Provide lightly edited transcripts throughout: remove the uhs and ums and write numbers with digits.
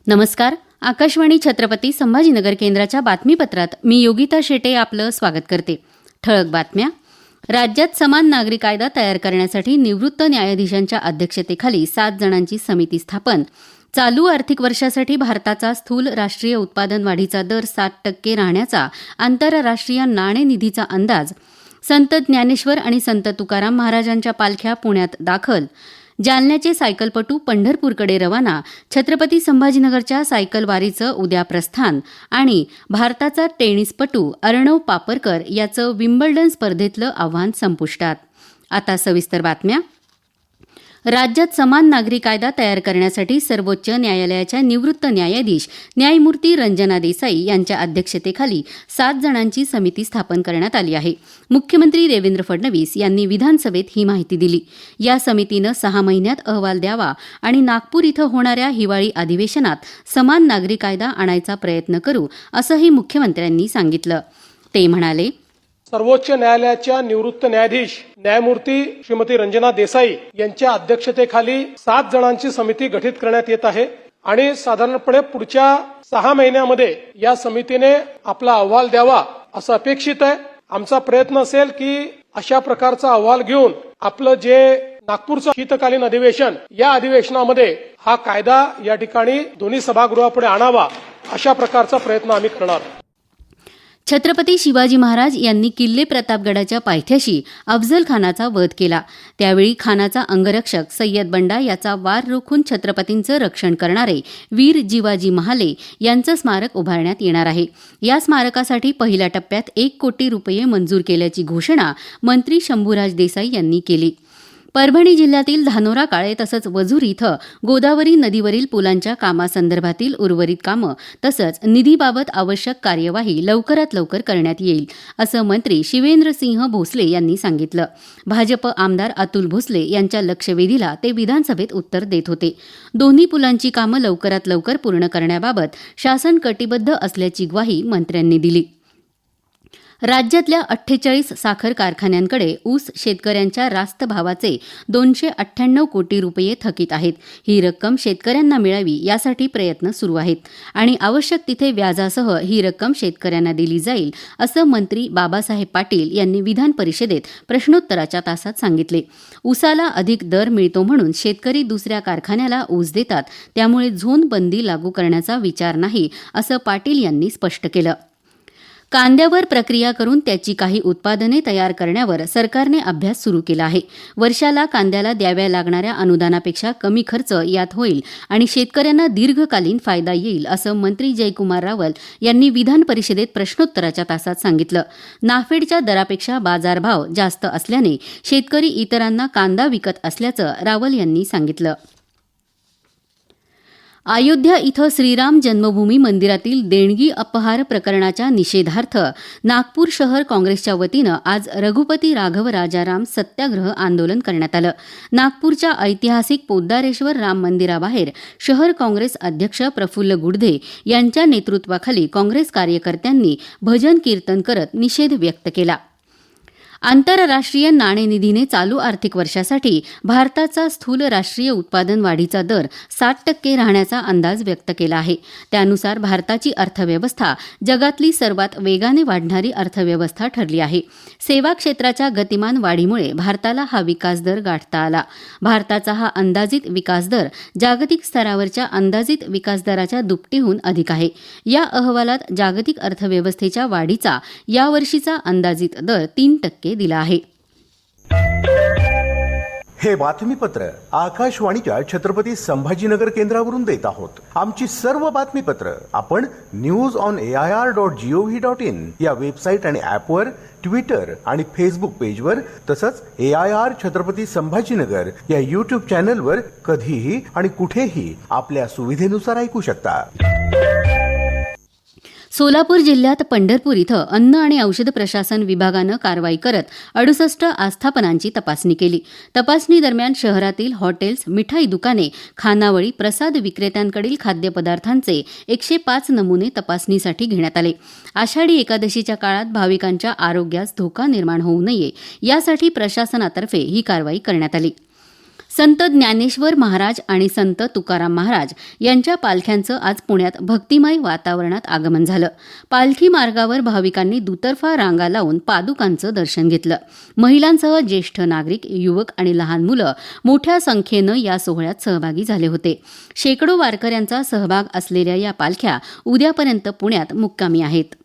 नमस्कार. आकाशवाणी छत्रपती संभाजीनगर केंद्राच्या बातमीपत्रात मी योगिता शेटे आपलं स्वागत करते. ठळक बातम्या. राज्यात समान नागरी कायदा तयार करण्यासाठी निवृत्त न्यायाधीशांच्या अध्यक्षतेखाली 7 जणांची समिती स्थापन. चालू आर्थिक वर्षासाठी भारताचा स्थूल राष्ट्रीय उत्पादन वाढीचा दर 7% राहण्याचा आंतरराष्ट्रीय नाणेनिधीचा अंदाज. संत ज्ञानेश्वर आणि संत तुकाराम महाराजांच्या पालख्या पुण्यात दाखल. जालन्याचे सायकलपटू पंढरपूरकडे रवाना. छत्रपती संभाजीनगरच्या सायकल वारीचं उद्या प्रस्थान. आणि भारताचा टेनिसपटू अर्णव पापरकर याचं विम्बल्डन स्पर्धेतलं आव्हान संपुष्टात. आता सविस्तर बातम्या. राज्यात समान नागरी कायदा तयार करण्यासाठी सर्वोच्च न्यायालयाच्या निवृत्त न्यायाधीश न्यायमूर्ती रंजना देसाई यांच्या अध्यक्षतेखाली 7 जणांची समिती स्थापन करण्यात आली आहे. मुख्यमंत्री देवेंद्र फडणवीस यांनी विधानसभेत ही माहिती दिली. या समितीनं 6 महिन्यात अहवाल द्यावा आणि नागपूर इथं होणाऱ्या हिवाळी अधिवेशनात समान नागरी कायदा आणायचा प्रयत्न करू, असंही मुख्यमंत्र्यांनी सांगितलं. ते म्हणाले, सर्वोच्च न्यायालयाच्या निवृत्त न्यायाधीश न्यायमूर्ती श्रीमती रंजना देसाई यांच्या अध्यक्षतेखाली 7 जणांची समिती गठीत करण्यात येत आहे आणि साधारणपणे पुढच्या 6 महिन्यामध्ये या समितीने आपला अहवाल द्यावा असं अपेक्षित आहे. आमचा प्रयत्न असेल की अशा प्रकारचा अहवाल घेऊन आपलं जे नागपूरचं शीतकालीन अधिवेशन या अधिवेशनामध्ये हा कायदा या ठिकाणी दोन्ही सभागृहापुढे आणावा अशा प्रकारचा प्रयत्न आम्ही करणार. छत्रपती शिवाजी महाराज यांनी किल्ले प्रतापगडाच्या पायथ्याशी अफझल खानाचा वध केला. त्यावेळी खानाचा अंगरक्षक सय्यद बंडा याचा वार रोखून छत्रपतींचं रक्षण करणारे वीर जिवाजी महाले यांचं स्मारक उभारण्यात येणार आहे. या स्मारकासाठी पहिल्या टप्प्यात 1 कोटी रुपये मंजूर केल्याची घोषणा मंत्री शंभूराज देसाई यांनी केली. परभणी जिल्ह्यातील धानोरा काळे तसंच वझूर इथं गोदावरी नदीवरील पुलांच्या कामासंदर्भातील उर्वरित कामं तसंच निधीबाबत आवश्यक कार्यवाही लवकरात लवकर करण्यात येईल, असं मंत्री शिवेंद्रसिंह भोसले यांनी सांगितलं. भाजप आमदार अतुल भोसले यांच्या लक्षवेधीला ते विधानसभेत उत्तर देत होते. दोन्ही पुलांची कामं लवकरात लवकर पूर्ण करण्याबाबत शासन कटिबद्ध असल्याची ग्वाही मंत्र्यांनी दिली. राज्यातल्या 48 साखर कारखान्यांकडे ऊस शेतकऱ्यांच्या रास्त भावाचे 298 कोटी रुपये थकीत आहेत. ही रक्कम शेतकऱ्यांना मिळावी यासाठी प्रयत्न सुरू आहेत आणि आवश्यक तिथे व्याजासह ही रक्कम शेतकऱ्यांना दिली जाईल, असं मंत्री बाबासाहेब पाटील यांनी विधान परिषदेत प्रश्नोत्तराच्या तासात सांगितले. ऊसाला अधिक दर मिळतो म्हणून शेतकरी दुसऱ्या कारखान्याला ऊस देतात, त्यामुळे झोन बंदी लागू करण्याचा विचार नाही, असं पाटील यांनी स्पष्ट केलं. कांद्यावर प्रक्रिया करून त्याची काही उत्पादने तयार करण्यावर सरकारने अभ्यास सुरू केला आहे. वर्षाला कांद्याला द्याव्या लागणाऱ्या अनुदानापेक्षा कमी खर्च यात होईल आणि शेतकऱ्यांना दीर्घकालीन फायदा येईल, असं मंत्री जयकुमार रावल यांनी विधान परिषदेत प्रश्नोत्तराच्या तासात सांगितलं. नाफेडच्या दरापेक्षा बाजारभाव जास्त असल्याने शेतकरी इतरांना कांदा विकत असल्याचं रावल यांनी सांगितलं. अयोध्या इथं श्रीराम जन्मभूमी मंदिरातील देणगी अपहार प्रकरणाच्या निषेधार्थ नागपूर शहर काँग्रेसच्या वतीनं आज रघुपती राघव राजाराम सत्याग्रह आंदोलन करण्यात आलं. नागपूरच्या ऐतिहासिक पोद्दारेश्वर राम मंदिराबाहेर शहर काँग्रेस अध्यक्ष प्रफुल्ल गुडधे यांच्या नेतृत्वाखाली काँग्रेस कार्यकर्त्यांनी भजन कीर्तन करत निषेध व्यक्त केला. आंतरराष्ट्रीय नाणेनिधीने चालू आर्थिक वर्षासाठी भारताचा स्थूल राष्ट्रीय उत्पादन वाढीचा दर 7% राहण्याचा अंदाज व्यक्त केला आहे. त्यानुसार भारताची अर्थव्यवस्था जगातली सर्वात वेगाने वाढणारी अर्थव्यवस्था ठरली आहे. सेवा क्षेत्राच्या गतिमान वाढीमुळे भारताला हा विकासदर गाठता आला. भारताचा हा अंदाजित विकासदर जागतिक स्तरावरच्या अंदाजित विकासदराच्या दुपटीहून अधिक आहे. या अहवालात जागतिक अर्थव्यवस्थेच्या वाढीचा यावर्षीचा अंदाजित दर 3% दिला आहे. हे बातमीपत्र आकाशवाणीच्या छत्रपती संभाजीनगर केंद्रावरून देत आहोत. आमची सर्व बातमीपत्र आपण news.air.gov.in या वेबसाईट आणि ऍपवर, ट्विटर आणि फेसबुक पेजवर तसंच AIR छत्रपती संभाजीनगर या YouTube चॅनलवर कधीही आणि कुठेही आपल्या सुविधेनुसार ऐकू शकता. सोलापूर जिल्ह्यात पंढरपूर इथं अन्न आणि औषध प्रशासन विभागानं कारवाई करत 68 आस्थापनांची तपासणी केली. तपासणी दरम्यान शहरातील हॉटेल्स, मिठाई दुकाने, खानावळी, प्रसाद विक्रेत्यांकडील खाद्यपदार्थांचे 105 नमुने तपासणीसाठी घेण्यात आले. आषाढी एकादशीच्या काळात भाविकांच्या आरोग्यास धोका निर्माण होऊ नये यासाठी प्रशासनातर्फे ही कारवाई करण्यात आली. संत ज्ञानेश्वर महाराज आणि संत तुकाराम महाराज यांच्या पालख्यांचं आज पुण्यात भक्तिमय वातावरणात आगमन झालं. पालखी मार्गावर भाविकांनी दुतर्फा रांगा लावून पादुकांचं दर्शन घेतलं. महिलांसह ज्येष्ठ नागरिक, युवक आणि लहान मुलं मोठ्या संख्येनं या सोहळ्यात सहभागी झाले होते. शेकडो वारकऱ्यांचा सहभाग असलेल्या या पालख्या उद्यापर्यंत पुण्यात मुक्कामी आहेत.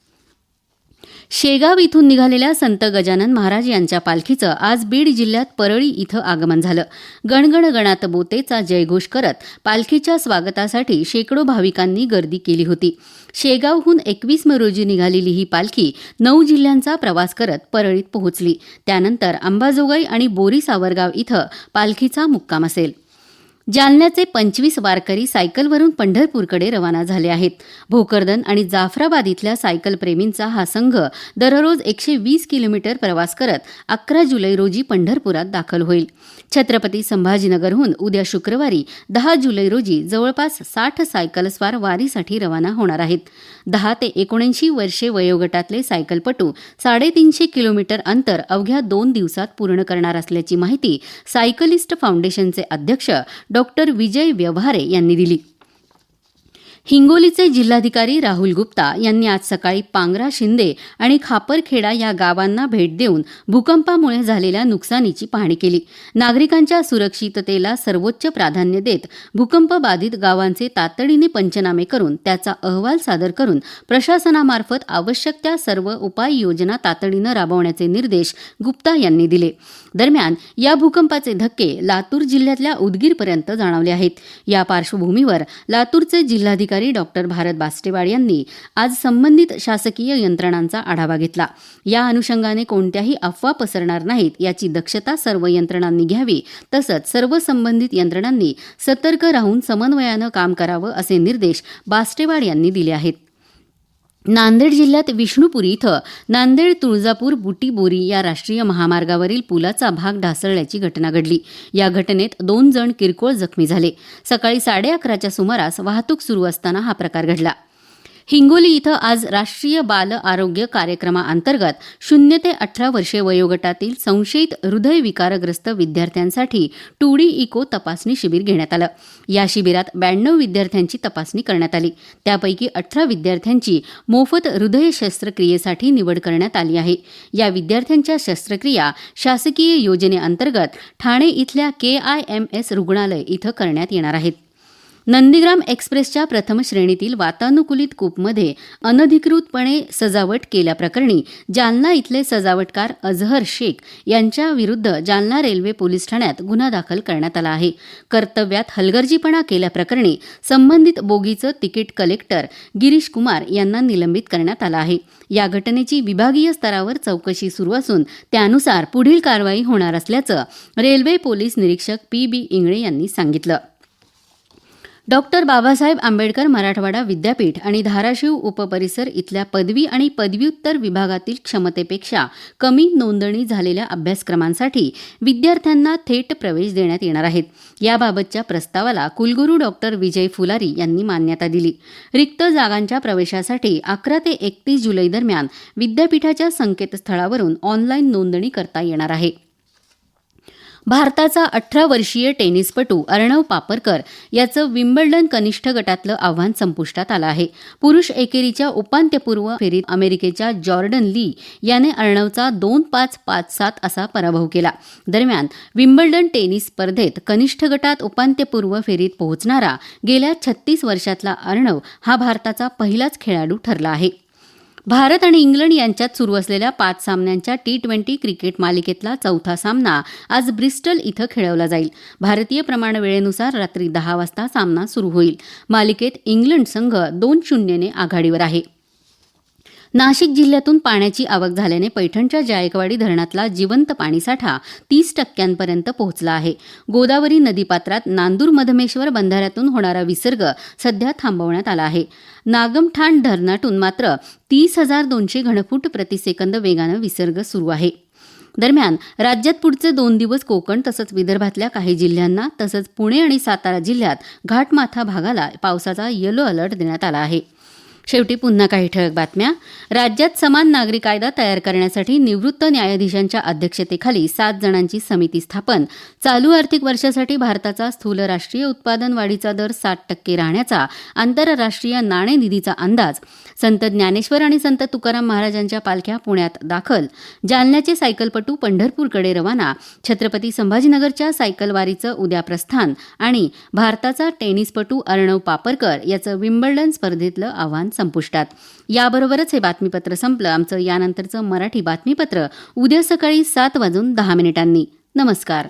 शेगाव इथून निघालेल्या संत गजानन महाराज यांच्या पालखीचं आज बीड जिल्ह्यात परळी इथं आगमन झालं. गणगण गणात बोतेचा जयघोष करत पालखीच्या स्वागतासाठी शेकडो भाविकांनी गर्दी केली होती. शेगावहून 21 मे रोजी निघालेली ही पालखी 9 जिल्ह्यांचा प्रवास करत परळीत पोहोचली. त्यानंतर अंबाजोगाई आणि बोरी सावरगाव इथं पालखीचा मुक्काम असेल. जालन्याचे 25 वारकरी सायकलवरून पंढरपूरकडे रवाना झाले आहेत. भोकरदन आणि जाफराबाद इथल्या सायकल प्रेमींचा हा संघ दररोज 120 किलोमीटर प्रवास करत 11 जुलै रोजी पंढरपुरात दाखल होईल. छत्रपती संभाजीनगरहून उद्या शुक्रवारी 10 जुलै रोजी जवळपास 60 सायकलस्वार वारीसाठी रवाना होणार आहेत. 10 ते 79 वर्षे वयोगटातले सायकलपटू 350 किलोमीटर अंतर अवघ्या 2 दिवसात पूर्ण करणार असल्याची माहिती सायकलिस्ट फाउंडेशनचे अध्यक्ष डॉक्टर विजय व्यवहारे यांनी दिली. हिंगोलीचे जिल्हाधिकारी राहुल गुप्ता यांनी आज सकाळी पांगरा, शिंदे आणि खापरखेडा या गावांना भेट देऊन भूकंपामुळे झालेल्या नुकसानीची पाहणी केली. नागरिकांच्या सुरक्षिततेला सर्वोच्च प्राधान्य देत भूकंपबाधित गावांचे तातडीने पंचनामे करून त्याचा अहवाल सादर करून प्रशासनामार्फत आवश्यक त्या सर्व उपाययोजना तातडीनं राबवण्याचे निर्देश गुप्ता यांनी दिले. दरम्यान या भूकंपाचे धक्के लातूर जिल्ह्यातल्या उदगीरपर्यंत जाणवले आहेत. या पार्श्वभूमीवर लातूरचे जिल्हाधिकारी डॉक्टर भारत बास्टेवाड यांनी आज संबंधित शासकीय यंत्रणांचा आढावा घेतला. या अनुषंगाने कोणत्याही अफवा पसरणार नाहीत याची दक्षता सर्व यंत्रणांनी घ्यावी. तसंच सर्व संबंधित यंत्रणांनी सतर्क राहून समन्वयानं काम करावं असे निर्देश बास्टेवाड यांनी दिले आहेत. नांदेड जिल्ह्यात विष्णुपुरी इथं नांदेड तुळजापूर बुटीबोरी या राष्ट्रीय महामार्गावरील पुलाचा भाग ढासळल्याची घटना घडली. या घटनेत 2 जण किरकोळ जखमी झाले. सकाळी 11:30च्या सुमारास वाहतूक सुरू असताना हा प्रकार घडला. हिंगोली इथं आज राष्ट्रीय बाल आरोग्य कार्यक्रमाअंतर्गत 0 ते 18 वर्षे वयोगटातील संशयित हृदयविकारग्रस्त विद्यार्थ्यांसाठी 2D इको तपासणी शिबिर घेण्यात आलं. या शिबिरात 92 विद्यार्थ्यांची तपासणी करण्यात आली. त्यापैकी 18 विद्यार्थ्यांची मोफत हृदय शस्त्रक्रियेसाठी निवड करण्यात आली आहे. या विद्यार्थ्यांच्या शस्त्रक्रिया शासकीय योजनेअंतर्गत ठाणे इथल्या KIMS रुग्णालय इथं करण्यात येणार आहेत. नंदीग्राम एक्सप्रेसच्या प्रथम श्रेणीतील वातानुकूलित कूपमध्ये अनधिकृतपणे सजावट केल्याप्रकरणी जालना इथले सजावटकार अझहर शेख यांच्याविरुद्ध जालना रेल्वे पोलीस ठाण्यात गुन्हा दाखल करण्यात आला आहे. कर्तव्यात हलगर्जीपणा केल्याप्रकरणी संबंधित बोगीचं तिकीट कलेक्टर गिरीश कुमार यांना निलंबित करण्यात आलं आहे. या घटनेची विभागीय स्तरावर चौकशी सुरू असून त्यानुसार पुढील कारवाई होणार असल्याचं रेल्वे पोलीस निरीक्षक PB इंगळे यांनी सांगितलं. डॉक्टर बाबासाहेब आंबेडकर मराठवाडा विद्यापीठ आणि धाराशिव उपपरिसर इथल्या पदवी आणि पदव्युत्तर विभागातील क्षमतेपेक्षा कमी नोंदणी झालेल्या अभ्यासक्रमांसाठी विद्यार्थ्यांना थेट प्रवेश देण्यात येणार आहेत. याबाबतच्या प्रस्तावाला कुलगुरू डॉक्टर विजय फुलारी यांनी मान्यता दिली. रिक्त जागांच्या प्रवेशासाठी 11 ते 31 जुलै दरम्यान विद्यापीठाच्या संकेतस्थळावरून ऑनलाईन नोंदणी करता येणार आहे. भारताचा 18 वर्षीय टेनिसपटू अर्णव पापरकर याचं विम्बल्डन कनिष्ठ गटातलं आव्हान संपुष्टात आलं आहे. पुरुष एकेरीच्या उपांत्यपूर्व फेरीत अमेरिकेच्या जॉर्डन ली याने अर्णवचा 2-5, 5-7 असा पराभव केला. दरम्यान विम्बल्डन टेनिस स्पर्धेत कनिष्ठ गटात उपांत्यपूर्व फेरीत पोहोचणारा गेल्या 36 वर्षातला अर्णव हा भारताचा पहिलाच खेळाडू ठरला आहे. भारत आणि इंग्लंड यांच्यात सुरू असलेल्या 5 सामन्यांच्या T20 क्रिकेट मालिकेतला चौथा सामना आज ब्रिस्टल इथं खेळवला जाईल. भारतीय प्रमाणवेळेनुसार रात्री 10 वाजता सामना सुरू होईल. मालिकेत इंग्लंड संघ 2-0 ने आघाडीवर आहे. नाशिक जिल्ह्यातून पाण्याची आवक झाल्याने पैठणच्या जायकवाडी धरणातला जिवंत पाणीसाठा 30% पोहोचला आहे. गोदावरी नदीपात्रात नांदूर मधमेश्वर बंधाऱ्यातून होणारा विसर्ग सध्या थांबवण्यात आला आहे. नागमठाण धरणातून मात्र 30,200 घनफूट प्रतिसेकंद वेगानं विसर्ग सुरू आहे. दरम्यान राज्यात पुढचे 2 दिवस कोकण तसंच विदर्भातल्या काही जिल्ह्यांना तसंच पुणे आणि सातारा जिल्ह्यात घाटमाथा भागाला पावसाचा येलो अलर्ट देण्यात आला आहे. शेवटी पुन्हा काही ठळक बातम्या. राज्यात समान नागरी कायदा तयार करण्यासाठी निवृत्त न्यायाधीशांच्या अध्यक्षतेखाली 7 जणांची समिती स्थापन. चालू आर्थिक वर्षासाठी भारताचा स्थूल राष्ट्रीय उत्पादन वाढीचा दर 7% राहण्याचा आंतरराष्ट्रीय नाणेनिधीचा अंदाज. संत ज्ञानेश्वर आणि संत तुकाराम महाराजांच्या पालख्या पुण्यात दाखल. जालन्याचे सायकलपटू पंढरपूरकडे रवाना. छत्रपती संभाजीनगरच्या सायकलवारीचं उद्या प्रस्थान. आणि भारताचा टेनिसपटू अर्णव पापरकर याचं विम्बल्डन स्पर्धेतलं आव्हान संपुष्टात. याबरोबरच हे बातमीपत्र संपलं. आमचं यानंतरचं मराठी बातमीपत्र उद्या सकाळी 7:10 नमस्कार.